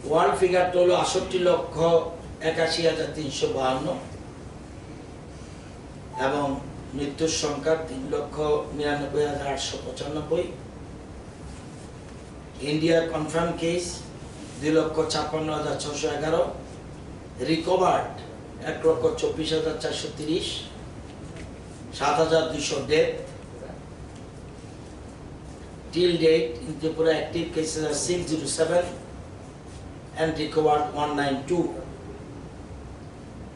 World ফিগারটা হলো ৬৮,৮১,৩৫২ এবং মৃত্যুর সংখ্যা ৩,৯৯,৮৯৫। ইন্ডিয়ার confirm case 2,56,611, recovered 1,24,430, 7,200 death. Till date, in Tripura, active cases are 607 and recovered 192.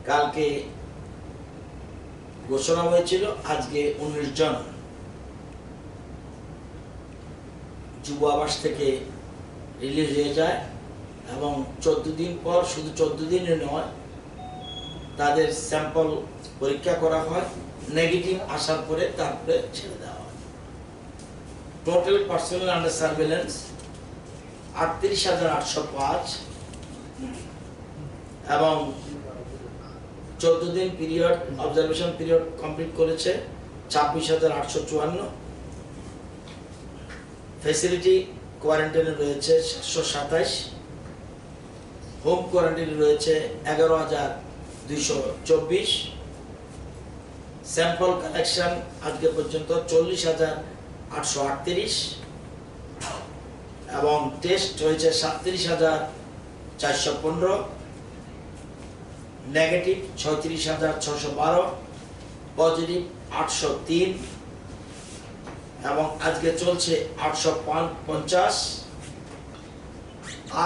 কালকে ঘোষণা হয়েছিল, আজকে 19 জন যুব আবাস থেকে রিলিজ হয়ে যায় এবং 14 দিন পর, শুধু 14 দিনে নয়, তাদের স্যাম্পল পরীক্ষা করা হয়, নেগেটিভ আসার পরে তারপরে ছেড়ে দেওয়া হয়। টোটাল পার্সোনাল আন্ডার সার্ভেলেন্স 38,805 এবং 14 দিন পিরিয়ড অবজারভেশন পিরিয়ড কমপ্লিট করেছে 26,854। ফ্যাসিলিটি কোয়ারেন্টাইনে রয়েছে 727, হোম কোয়ারেন্টাইনে রয়েছে 11,224। স্যাম্পল কালেকশন আজকে পর্যন্ত 40,838 এবং টেস্ট হয়েছে 37,415, নেগেটিভ 36,612, পজিটিভ 803 এবং আজকে চলছে 850।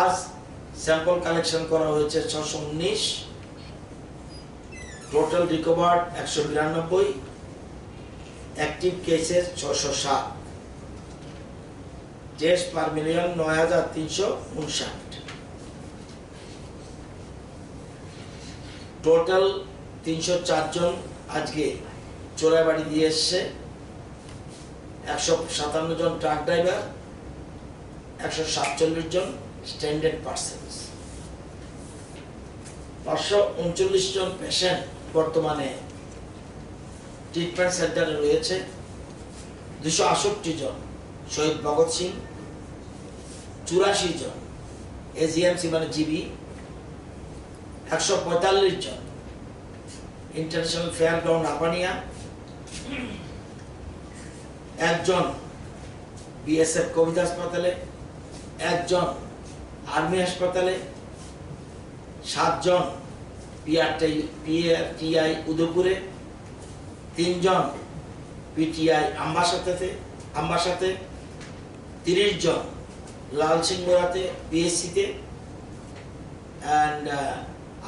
আজ স্যাম্পল কালেকশন করা হয়েছে 619, total recovered 192, active cases 607, test per million 9,359। Total 304 জন আজকে চোরাবাড়ি দিয়ে এসছে, 157 জন ট্রাক ড্রাইভার, 147 জন স্ট্যান্ডার্ড পার্সনস। 539 জন পেশেন্ট বর্তমানে ট্রিটমেন্ট সেন্টারে রয়েছে। 268 জন শহীদ ভগৎ সিং, 84 জন এজিএমসি মানে জিবি, 145 জন ইন্টারন্যাশনাল ফেয়ার গ্রাউন্ড আপানিয়া, 1 জন বিএসএফ কবিতা হাসপাতালে, 1 জন আর্মি হাসপাতালে, 7 জন পিআরটিআই উদয়পুরে, 3 জন পিটিআই আম্বাসাতে, 30 জন লাল সিংহরাতে পিএসসিতে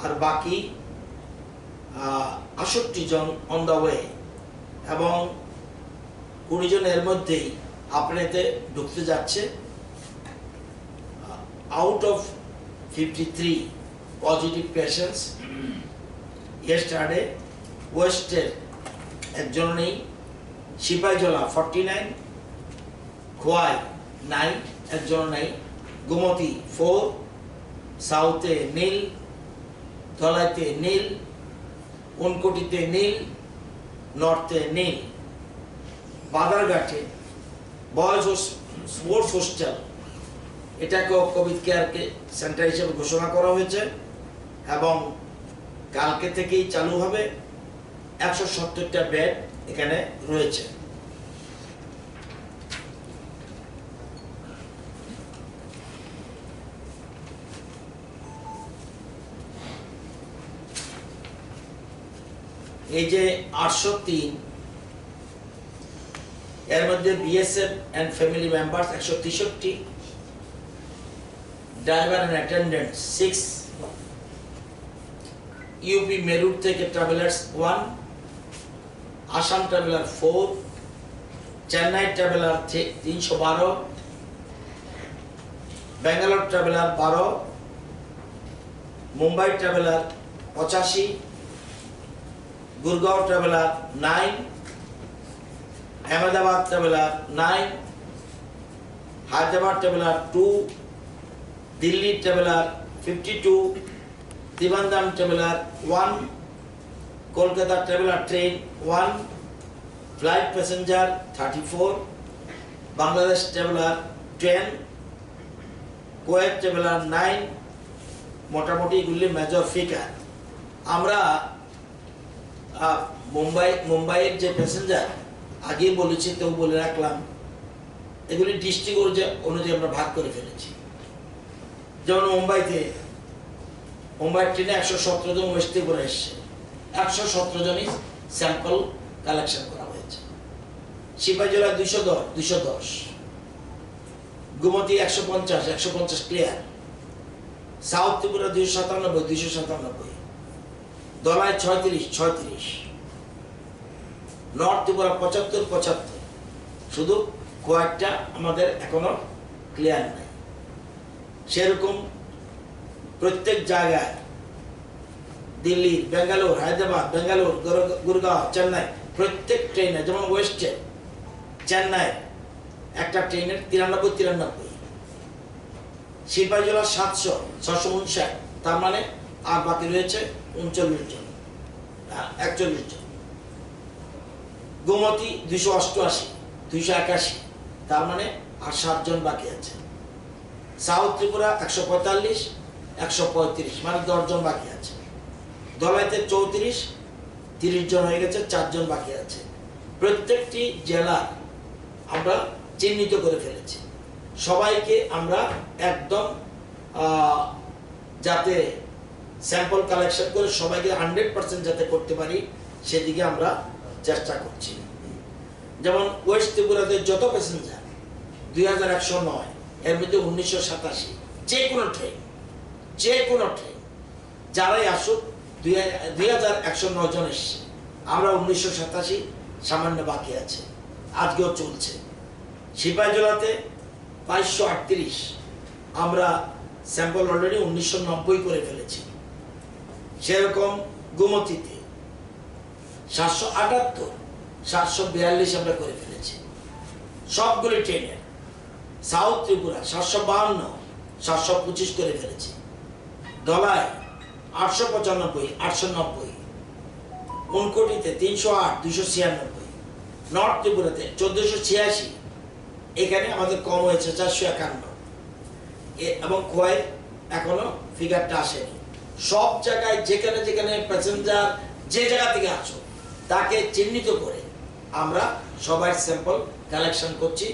আর বাকি 68 জন অন দ্য ওয়ে এবং 20 জন এর মধ্যেই আপনাতে ঢুকতে যাচ্ছে। Out of 53 positive patients, yesterday ওয়েস্টের একজন নেই, সিপাহীজলা 49, খোয়াই 9 একজন নেই, গোমতী 4, সাউথে নীল, ধলাইতে নীল, উনকোটিতে নীল, নর্থে নীল। বাদারঘাটে বয়েজ স্পোর্টস হোস্টেল, এটাকেও কোভিড কেয়ার সেন্টার হিসেবে ঘোষণা করা হয়েছে এবং কালকে থেকেই চালু হবে। 170টা বেড এখানে রয়েছে। এই যে 803, এর মধ্যে BSF and family members 163, driver and attendant 6, UP Meerut থেকে travellers 1, Assam traveller 4, Chennai traveller 312, Bangalore traveller 12, Mumbai traveller 85, Gurgaon traveller 9, Ahmedabad traveller 9, Hyderabad traveller 2, Delhi traveller 52, Trivandrum traveller 1, Kolkata traveller train 1, flight passenger 34, Bangladesh traveller 10, Kuwait traveller 9, মোটামুটি এগুলি মেজর ফিগার। আমরা মুম্বাইয়ের যে প্যাসেঞ্জার আগেই বলেছি, তো বলে রাখলাম, এগুলি ডিস্ট্রিক্ট অনুযায়ী আমরা ভাগ করে ফেলেছি। যেমন মুম্বাই ট্রেনে 117 জন ওয়েস্ট ত্রিপুরা এসছে, 117 জনই স্যাম্পল কালেকশন করা হয়েছে। সিপাহী জেলায় 210, Gumti 150 clear, south Tripura 297, দলায় 36, north Tripura 75, শুধু কয়েকটা আমাদের এখনো ক্লিয়ার নাই। সেরকম প্রত্যেক জায়গায় দিল্লি, বেঙ্গালোর, হায়দ্রাবাদ, গুরগাঁও, চেন্নাই, প্রত্যেক ট্রেনে, যেমন ওয়েস্টে চেন্নাই একটা ট্রেনের 93, সিপাহী জেলা 759, তার মানে আর বাকি রয়েছে 39 জন, 41 জন। গোমতী 288, 281, তার মানে আর 7 জন বাকি আছে। সাউথ ত্রিপুরা 145, 135, মানে 10 জন বাকি আছে। দলাইতে 34, 30 জন হয়ে গেছে, 4 জন বাকি আছে। প্রত্যেকটি জেলা আমরা চিহ্নিত করে ফেলেছি। সবাইকে আমরা একদম যাতে স্যাম্পল কালেকশন করে সবাইকে 100% যাতে করতে পারি সেদিকে আমরা চেষ্টা করছি। যেমন ওয়েস্ট ত্রিপুরাতে যত প্যাসেঞ্জার 2109, এর মধ্যে 1987, যে কোনো ট্রেন যারাই আসুক 2109 জন এসছে। আমরা 1987 সামান্য বাকি আছে, আজকেও চলছে। সিপাহী জেলাতে 538, আমরা স্যাম্পল অলরেডি 1990 করে ফেলেছি। সেরকম গুমতিতে 778, 742 আমরা করে ফেলেছি সবগুলি ট্রেনের। সাউথ ত্রিপুরা 752, 725 করে ফেলেছি। ধলায় 895, 890, উনকোটিতে 308, 296, নর্থ ত্রিপুরাতে 1486, এখানে আমাদের কম হয়েছে 451, এবং খোয়াই এখনো ফিগারটা আসেনি। সব জায়গায় যেখানে প্যাসেঞ্জার যে জায়গা থেকে আসো তাকে চিহ্নিত করে আমরা সবাই স্যাম্পল কালেকশন করছি,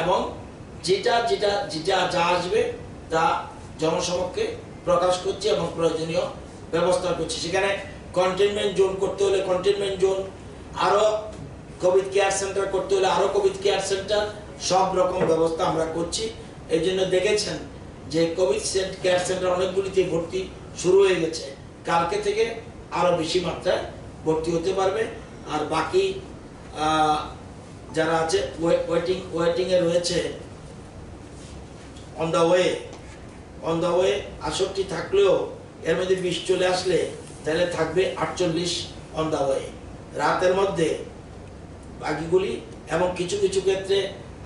এবং যেটা যা আসবে তা জনসমক্ষে প্রকাশ করছি এবং প্রয়োজনীয় ব্যবস্থা করছি। সেখানে কন্টেনমেন্ট জোন করতে হলে কন্টেনমেন্ট জোন, আরো কোভিড কেয়ার সেন্টার করতে হলে আরো কোভিড কেয়ার সেন্টার, সব রকম ব্যবস্থা আমরা করছি। এই জন্য দেখেছেন যে কোভিড কেয়ার সেন্টার অনেকগুলিতে ভর্তি শুরু হয়ে গেছে। কালকে থেকে আরো বেশি মাত্রায় ভর্তি হতে পারবে। আর বাকি যারা আছে ওয়েটিং এ রয়েছে, অন দা ওয়ে 68 থাকলেও এর মধ্যে 20 চলে আসলে তাহলে থাকবে 48 অন দা ওয়ে রাতের মধ্যে বাকিগুলি। এবং কিছু ক্ষেত্রে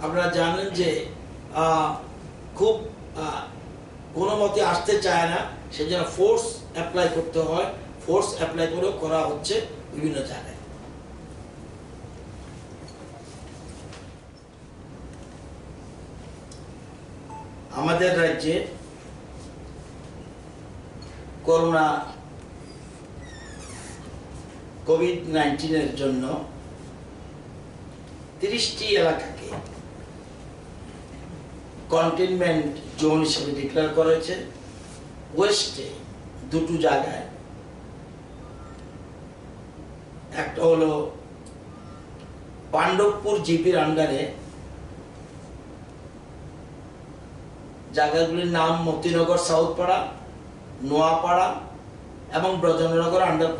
আপনারা জানেন যে খুব কোনো মতে আসতে চায় না, সেজন্য ফোর্স অ্যাপ্লাই করতে হয়। ফোর্স অ্যাপ্লাই করেও করা হচ্ছে বিভিন্ন জায়গায়। আমাদের রাজ্যে করোনা কোভিড-19 এর জন্য 30টি এলাকাকে কন্টেনমেন্ট জোন হিসেবে ডিক্লেয়ার করা হয়েছে। ওয়েস্টে 2টো জায়গায়, একটা হলো পাণ্ডবপুর জিপির আন্ডারে, জায়গাগুলির নাম মতিনগর সাউথপাড়া, নোয়াপাড়া এবং ব্রজনগর আন্ডার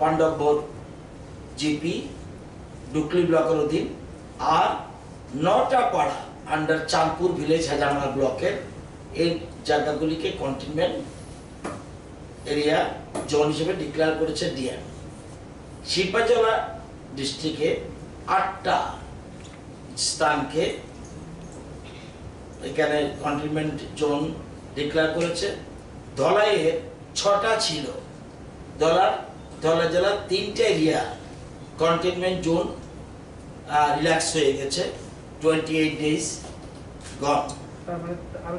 পাণ্ডবপুর জিপি ডুকলি ব্লকের অধীন, আর 9টা পাড়া আন্ডার চাঁদপুর ভিলেজ হাজামারা ব্লকের। এই জায়গাগুলিকে কন্টেনমেন্ট এরিয়া জোন হিসেবে ডিক্লেয়ার করেছে ডিএম। সিপাহীজলা ডিস্ট্রিক্টে 8টা স্থানকে এখানে কন্টেনমেন্ট জোন ডিক্লেয়ার করেছে। ধলাইয়ে 6টা ছিল, ধলাই জেলার 3টে এরিয়া কন্টেনমেন্ট জোন রিল্যাক্স হয়ে গেছে, 28 days গন। তারপরে আরো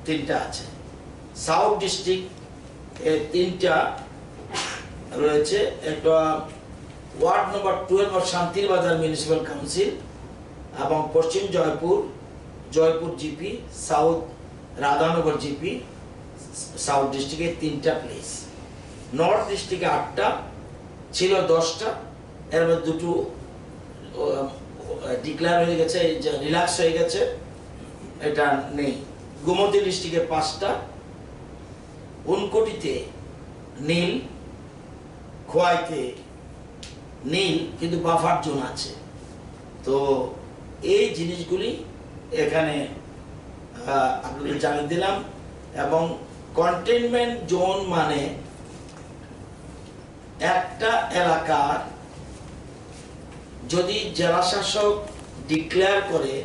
3টা আছে। সাউথ ডিস্ট্রিক্ট তিনটা রয়েছে, একটা ওয়ার্ড নম্বর 12 অফ শান্তির বাজার মিউনিসিপ্যাল কাউন্সিল, এবং পশ্চিম Jaipur GP, south Radhanagar GP, south ডিস্ট্রিক্টের 3টা প্লেস। নর্থ ডিস্ট্রিক্টে 8টা ছিল, 10টা, এর মধ্যে 2টো ডিক্লেয়ার হয়ে গেছে, রিল্যাক্স হয়ে গেছে, এটা নেই। গোমতী ডিস্ট্রিক্টে 5টা, উনকোটিতে নীল, খোয়াইতে নীল, কিন্তু বাফার জোন আছে। তো এই জিনিসগুলি এখানে আপনাদের জানিয়ে দিলাম। এবং কন্টেইনমেন্ট জোন মানে একটা এলাকার যদি জেলা শাসক ডিক্লেয়ার করে,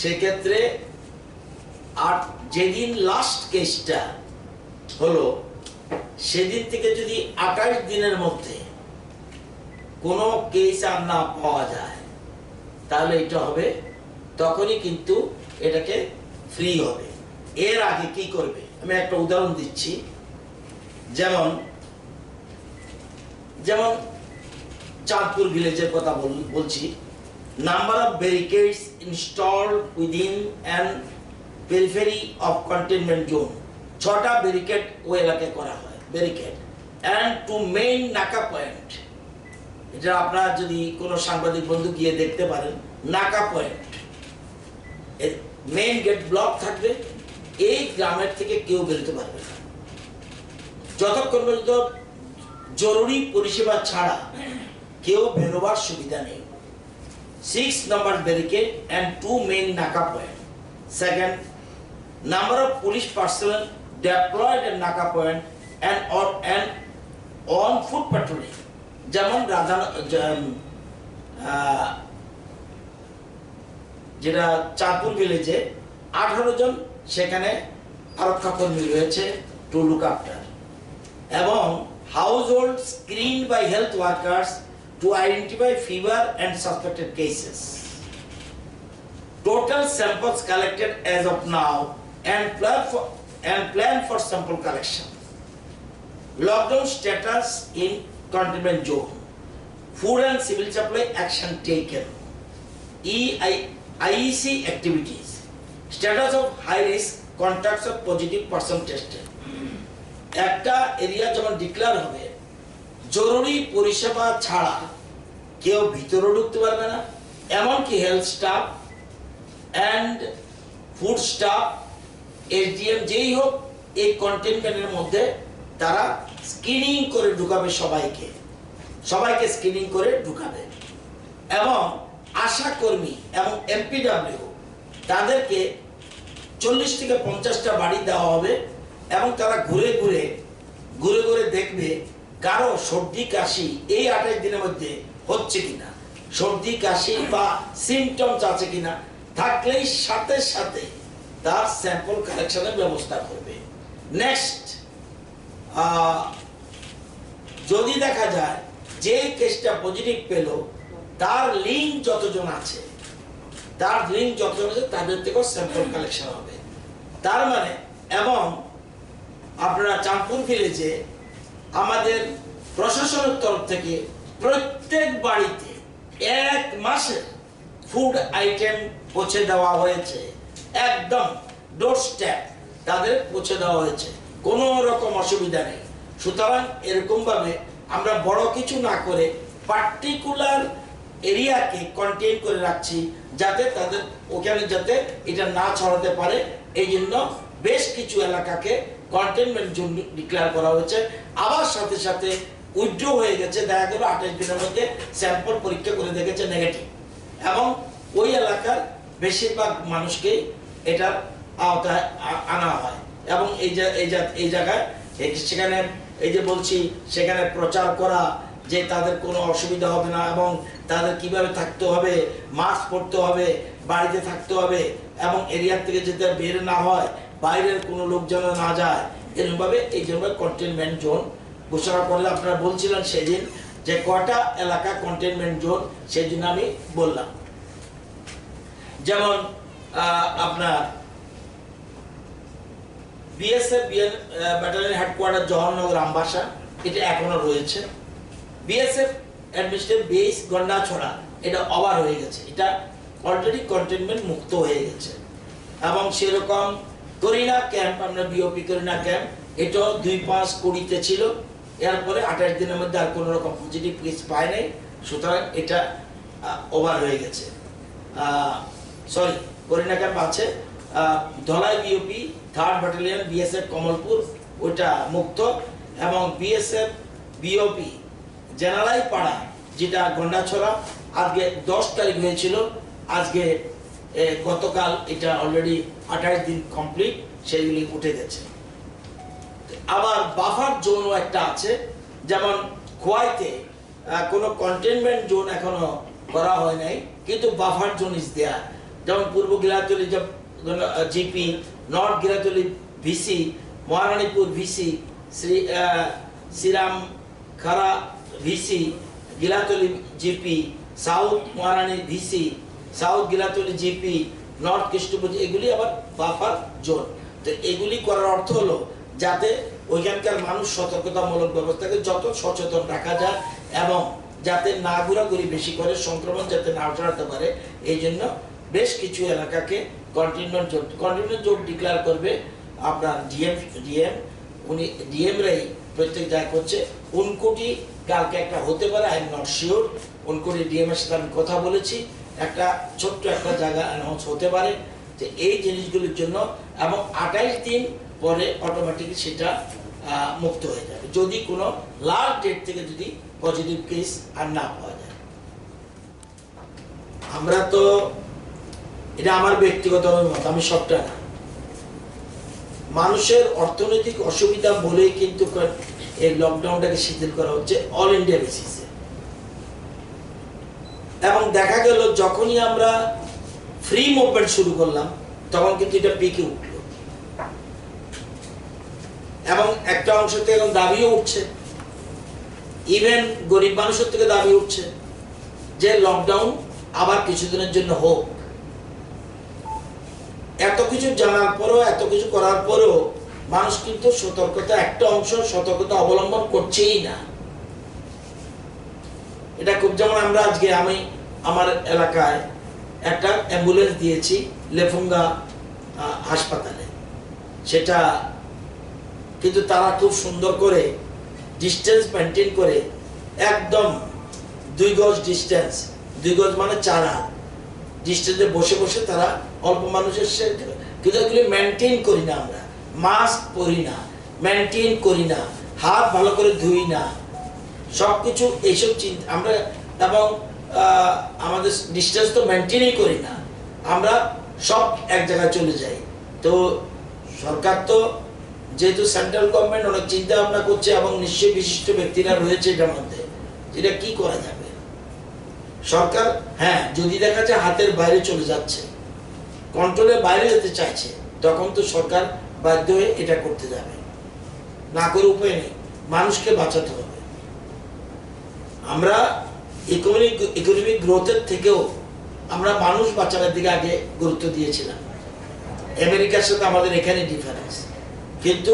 সেক্ষেত্রে আর যেদিন লাস্ট কেসটা হলো সেদিন থেকে যদি 28 দিনের মধ্যে কোনো কেস আর না পাওয়া যায়, তাহলে এটা হবে, তখনই কিন্তু এটাকে ফ্রি হবে। এর আগে কি করবে, আমি একটা উদাহরণ দিচ্ছি। যেমন চাঁদপুর ভিলেজের কথা বলছি। Number of barricades installed within and periphery of containment zone, 6টা ব্যারিকেড ওই এলাকায় করা হয়, ব্যারিকেড অ্যান্ড টু মেইন নাকা পয়েন্ট। এটা আপনারা যদি কোনো সাংবাদিক বন্ধু গিয়ে দেখতে পারেন, নাকা পয়েন্ট, মেইন গেট ব্লক থাকবে, এই গ্রামের থেকে কেউ বেরোতে পারবে না যতক্ষণ পর্যন্ত জরুরি পরিষেবা ছাড়া কেউ বেরোবার সুবিধা নেই। 6 number barricade and 2 main Naka point. Second, number of police personnel deployed at Naka point and on foot patrolling. যেমন যেটা চাঁদপুর ভিলেজে 18 জন সেখানে আরক্ষা কর্মী রয়েছে টু লুক আফটার, এবং household screened by health workers to identify fever and suspected cases. Total samples collected as of now and plan for sample collection. Lockdown status in containment zone. Food and civil supply action taken. IEC activities. Status of high risk contacts of positive person tested. একটা area যখন declare হবে, জরুরি পরিষেবা ছাড়া কেউ ভিতরে ঢুকতে পারবে না, এমনকি health staff and food staff, SDM যেই হোক, এই কন্টেইনমেন্টের মধ্যে তারা স্ক্রিনিং করে ঢুকাবে, সবাইকে স্ক্রিনিং করে ঢুকাবে। এবং আশা কর্মী এবং এমপিডব্লিউ তাদেরকে 40 থেকে 50টা বাড়ি দেওয়া হবে, এবং তারা ঘুরে ঘুরে দেখবে কারো সর্দি কাশি এই 28 দিনের মধ্যে হচ্ছে কিনা, সর্দি কাশি বা সিমটমস আছে কিনা, থাকলেই সাথে সাথে তার স্যাম্পল কালেকশনের ব্যবস্থা করবে। নেক্সট, যদি দেখা যায় যে কেসটা পজিটিভ পেল, তার লিঙ্ক যতজন আছে তাদের থেকেও স্যাম্পল কালেকশন হবে। তার মানে, এবং আপনারা চাঁদপুর ভিলেজে আমাদের প্রশাসনের তরফ থেকে প্রত্যেক বাড়িতে 1 মাসের ফুড আইটেম পৌঁছে দেওয়া হয়েছে, একদম ডোর স্টেপ তাদের পৌঁছে দেওয়া হয়েছে, কোনো রকম অসুবিধা নেই। সুতরাং এরকম ভাবে আমরা বড় কিছু না করে পার্টিকুলার এরিয়াকে কন্টেইন করে রাখছি, যাতে তাদের ওখানে যাতে এটা না ছড়াতে পারে। এই জন্য বেশ কিছু এলাকাকে কন্টেইনমেন্ট জোন ডিক্লেয়ার করা হয়েছে। আবার সাথে সাথে উইথড্র হয়ে গেছে, দেখা গেল 28 দিনের মধ্যে স্যাম্পল পরীক্ষা করে দেখেছে নেগেটিভ, এবং ওই এলাকার বেশিরভাগ মানুষকে এটার আওতায় আনা হয়। এবং এই জায়গায় সেখানে এই যে বলছি, সেখানে প্রচার করা যে তাদের কোনো অসুবিধা হবে না, এবং তাদের কিভাবে থাকতে হবে, মাস্ক পরতে হবে, বাড়িতে থাকতে হবে, এবং এরিয়ার থেকে যাতে বের না হয়, বাইরের কোনো লোক যেন না যায়, এরকমভাবে এই জন্য কন্টেইনমেন্ট জোন ঘোষণা করলে। আপনারা বলছিলেন সেদিন যে কটা এলাকা কন্টেইনমেন্ট জোন, সেই জন্য আমি বললাম। যেমন আপনার বিএসএফ ব্যাটালিয়ন হেডকোয়ার্টার জওহরনগর আমবাসা, এটা এখনো রয়েছে। বিএসএফ অ্যাডমিনিস্ট্রেটিভ বেস গন্ডাছড়া, এটা ওভার হয়ে গেছে, এটা অলরেডি কন্টেনমেন্ট মুক্ত হয়ে গেছে। এবং সেরকম করিনা ক্যাম্প, আমরা বিওপি করিনা ক্যাম্প, এটাও 2-5-20 ছিল, এরপরে 28 দিনের মধ্যে আর কোনো রকম পজিটিভ কেস পায় নাই, সুতরাং এটা ওভার হয়ে গেছে। সরি, করিনা ক্যাম্প আছে। Dhalai BOP 3rd battalion BSF Kamalpur, ওইটা মুক্ত। এবং বিএসএফ বিওপি জেনারাই পাড়া, যেটা গন্ডাছড়া, আজকে 10 তারিখ হয়েছিল, আজকে গতকাল এটা অলরেডি 28 দিন কমপ্লিট, সেইগুলি উঠে গেছে। আবার বাফার জোনও একটা আছে, যেমন খোয়াইতে কোনো কন্টেনমেন্ট জোন এখনো করা হয় নাই, কিন্তু বাফার জোন ইজ দেয়ার। যেমন পূর্ব Gilatali GP, north Gilatali VC, Maharanipur VC, Shriram Khara VC, Gilatali GP, south Maharani VC, south Gilatali GP, north Krishnapur, এগুলি আবার বাফার জোন। তো এগুলি করার অর্থ হলো যাতে ওইখানকার মানুষ সতর্কতামূলক ব্যবস্থাকে যত সচেতন রাখা যায় এবং যাতে না ঘোরাঘুরি বেশি করে, সংক্রমণ যাতে না ছড়াতে পারে, এই জন্য বেশ কিছু এলাকাকে কন্টেইনমেন্ট জোন ডিক্লেয়ার করবে আপনার ডিএম। উনি ডিএমরাই প্রত্যেক জায়গা করছে। উনকোটি কালকে একটা হতে পারে, I am not sure. Unakoti DM এর সাথে আমি কথা বলেছি, একটা ছোট্ট একটা জায়গা অ্যানাউন্স হতে পারে যে এই জিনিসগুলির জন্য, এবং 28 দিন পরে অটোমেটিক সেটা মুক্ত হয়ে যাবে, যদি কোনো লাস্ট ডেট থেকে যদি পজিটিভ কেস আর না পাওয়া যায়। আমরা তো, এটা আমার ব্যক্তিগত মত, আমি সবটা না, মানুষের অর্থনৈতিক অসুবিধা বলেই কিন্তু এই লকডাউনটাকে শিথিল করা হচ্ছে অল ইন্ডিয়া বেসিসে। এবং দেখা গেল যখনই আমরা ফ্রি মুভমেন্ট শুরু করলাম, তখন কিন্তু এটা পিকে উঠল, এবং একটা অংশ থেকে এখন দাবিও উঠছে, ইভেন গরিব মানুষের থেকে দাবি উঠছে যে লকডাউন আবার কিছুদিনের জন্য হোক। এত কিছু জানার পরও, এত কিছু করার পরও মানুষ কিন্তু সতর্কতা, একটা অংশ সতর্কতা অবলম্বন করছেই না। এটা খুব, যেমন আমরা আজকে আমি আমার এলাকায় একটা অ্যাম্বুলেন্স দিয়েছি লেফুঙ্গা হাসপাতালে, সেটা কিন্তু তারা খুব সুন্দর করে ডিস্টেন্স মেনটেন করে, একদম 2 গজ ডিস্টেন্স, 2 গজ মানে 4 হাত ডিস্টেন্সে বসে বসে তারা অল্প মানুষের কিন্তু এগুলি মেনটেন করি না, আমরা মাস্ক পরি না, মেনটেন করি না, হাত ভালো করে ধুই না, সবকিছু এইসব চিন্তা আমরা, এবং আমাদের ডিস্টেন্স তো মেনটেনই করি না, আমরা সব এক জায়গায় চলে যাই। তো সরকার তো যেহেতু সেন্ট্রাল গভর্নমেন্ট অনেক চিন্তা ভাবনা করছে, এবং নিশ্চয়ই বিশিষ্ট ব্যক্তিরা রয়েছে এটার মধ্যে, যেটা কি করা যাবে। সরকার, হ্যাঁ, যদি দেখা যায় হাতের বাইরে চলে যাচ্ছে, কন্ট্রোলের বাইরে যেতে চাইছে, তখন তো সরকার বাধ্য হয়ে এটা করতে যাবে, না করে উপায় নেই, মানুষকে বাঁচাতে হবে। আমরা ইকোনমিক গ্রোথের থেকেও আমরা মানুষ বাঁচানোর দিকে আগে গুরুত্ব দিয়েছিলাম। আমেরিকার সাথে আমাদের এখানে ডিফারেন্স, কিন্তু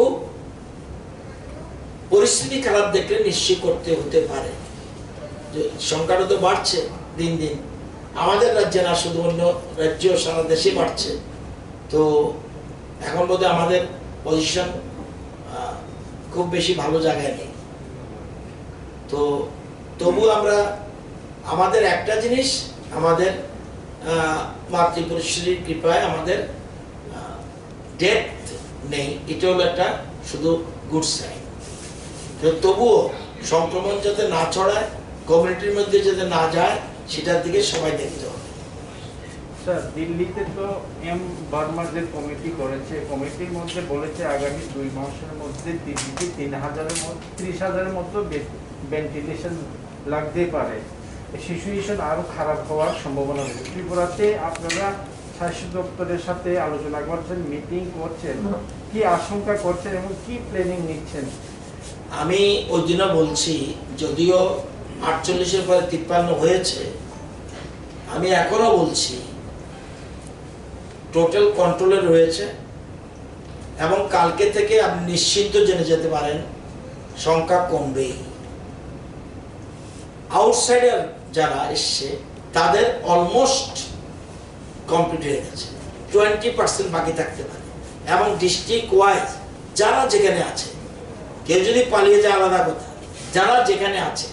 পরিস্থিতি খারাপ দেখলে নিশ্চয়ই করতে হতে পারে। সংখ্যাটা তো বাড়ছে দিন দিন, আমাদের রাজ্যে না, শুধু অন্য রাজ্য, সারা দেশে বাড়ছে। তো এখন বোধহয় আমাদের পজিশন খুব বেশি ভালো জায়গায় নেই। তো তবু আমরা, আমাদের একটা জিনিস, আমাদের মাতৃপরিশ্রীর কৃপায় আমাদের ডেথ নেই, এটা হলো একটা শুধু গুড সাইন। তবুও সংক্রমণ যাতে না ছড়ায়, কমিউনিটির মধ্যে যাতে না যায়, সেটার দিকে সবাই দেখতে হবে। স্যার, দিল্লিতে তো এম বার্মার যে কমিটি করেছে, কমিটির মধ্যে বলেছে আগামী 2 মাসের মধ্যে দিল্লিতে 30,000-এর মতো ভেন্টিলেশন লাগতে পারে। সিচুয়েশন আরো খারাপ হওয়ার সম্ভাবনা রয়েছে। ত্রিপুরাতে আপনারা স্বাস্থ্য দপ্তরের সাথে আলোচনা করছেন, মিটিং করছেন, কি আশঙ্কা করছেন এবং কি প্ল্যানিং নিচ্ছেন? আমি ওই জন্য বলছি, যদিও 48-এর পরে 53 হয়েছে, আমি এখনো বলছি টোটাল কন্ট্রোলে রয়েছে এবং কালকে থেকে আপনি নিশ্চিন্ত জেনে যেতে পারেন সংখ্যা কমবেই। আউটসাইডার যারা এসছে তাদের অলমোস্ট কমপ্লিট হয়ে গেছে, 20% বাকি থাকতে পারে। এবং ডিস্ট্রিক্ট ওয়াইজ যারা যেখানে আছে, কেউ যদি পালিয়ে যায় আলাদা কথা, যারা যেখানে আছে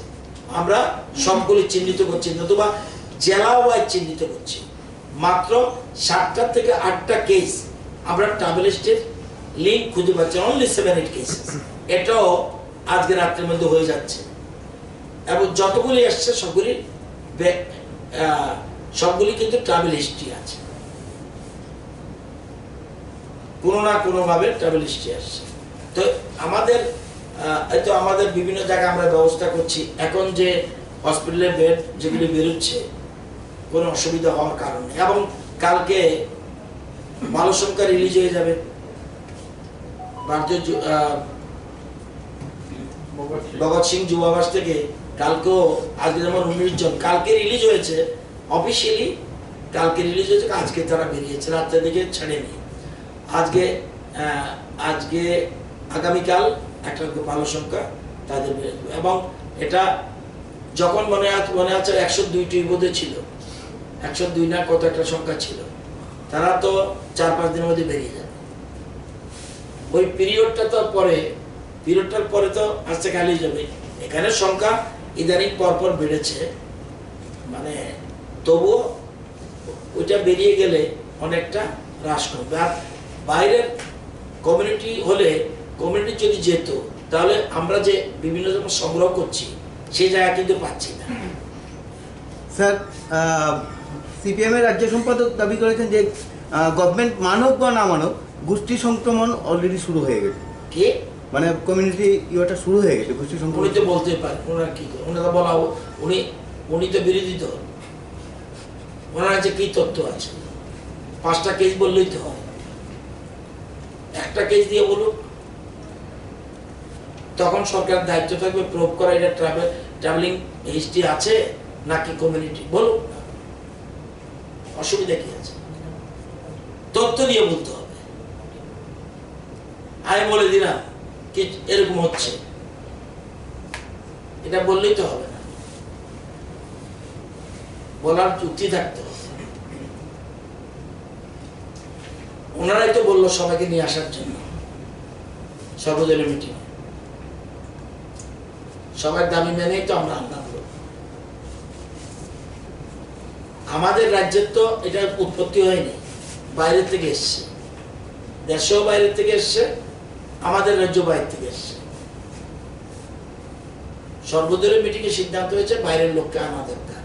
আমরা সবগুলি চিহ্নিত করছি, নতুবা জেলা ওয়াইজ চিহ্নিত করছি। মাত্র 7টা থেকে 8টা কেস আমরা ট্রাভেল লিস্টের লিঙ্ক খুঁজে পাচ্ছি, অনলি 7-8 কেসেস। এটাও আজকে রাত্রের মধ্যে হয়ে যাচ্ছে এবং যতগুলি আসছে সবগুলি কিন্তু ট্রাভেল হিস্ট্রি আছে, কোনো না কোনো ভাবে ট্রাভেল হিস্ট্রি আসছে। তো আমাদের বিভিন্ন জায়গায় আমরা ব্যবস্থা করছি। এখন যে হসপিটালের বেড যেগুলি বেরোচ্ছে কোনো অসুবিধা হওয়ার কারণে, এবং কালকে ভালো সংখ্যা রিলিজ হয়ে যাবে। ভগৎ সিং যুবাবাস থেকে কালকেও, আজকে যেমন 19 জন কালকে রিলিজ হয়েছে, অফিসিয়ালি কালকে রিলিজ হয়েছে, আজকে তারা বেরিয়েছে, রাত্রে দিকে ছাড়েনি। আজকে আগামীকাল একটা ভালো সংখ্যা তাদের বেরোবে। এবং এটা যখন মনে আছে 102টি বোধে ছিল, 102 না কত একটা সংখ্যা ছিল, তারা তো 4-5 দিনের মধ্যে বেরিয়ে যাবে। ওই পিরিয়ডটার পরে তো আস্তে খালি যাবে। এখানে সংখ্যা ইদানিং পরপর বেড়েছে, মানে তবুও ওইটা বেরিয়ে গেলে অনেকটা হ্রাস করবে। আর বাইরের কমিউনিটি হলে, কমিউনিটি যদি যেত, তাহলে আমরা যে বিভিন্ন রকম সংগ্রহ করছি সেই জায়গা কিন্তু পাচ্ছি না। স্যার, সিপিএম এর রাজ্য সম্পাদক দাবি করেছেন যে গভর্নমেন্ট মানব বা না মানব, গোষ্ঠী সংক্রমণ অলরেডি শুরু হয়ে গেছে। কে মানে কমিউনিটি ইয়েটা শুরু হয়ে গেছে, গোষ্ঠী সংক্রমণ। উনি তো বলতে পারেন, ওনার কি ওনারা বলা, উনি তো বিরোধী দল, ওনার কাছে কি তথ্য আছে? 5টা কেস বললেই তো হয়, একটা কেস দিয়ে বলুক, তখন সরকার দায়িত্ব থাকবে প্রুভ করা এটা ট্রাভেলিং হিস্ট্রি আছে নাকি কমিউনিটি, বলুক, অসুবিধা কি আছে? তথ্য দিয়ে বলতে হবে। আমি বলে দিলাম কি এরকম হচ্ছে, এটা বললেই তো হবে না, বলার যুক্তি থাকতে হবে। ওনারাই তো বললো সবাইকে নিয়ে আসার জন্য সর্বদলীয় মিটিং, সবার দাবি মেনেই তো আমরা আনলাম। আমাদের রাজ্যের তো এটা উৎপত্তি হয়নি, বাইরের থেকে এসছে, দেশেও বাইরের থেকে এসছে, আমাদের রাজ্য বাইরে থেকে এসছে। সর্বদলীয় মিটিং এ সিদ্ধান্ত হয়েছে বাইরের লোককে আনা দরকার।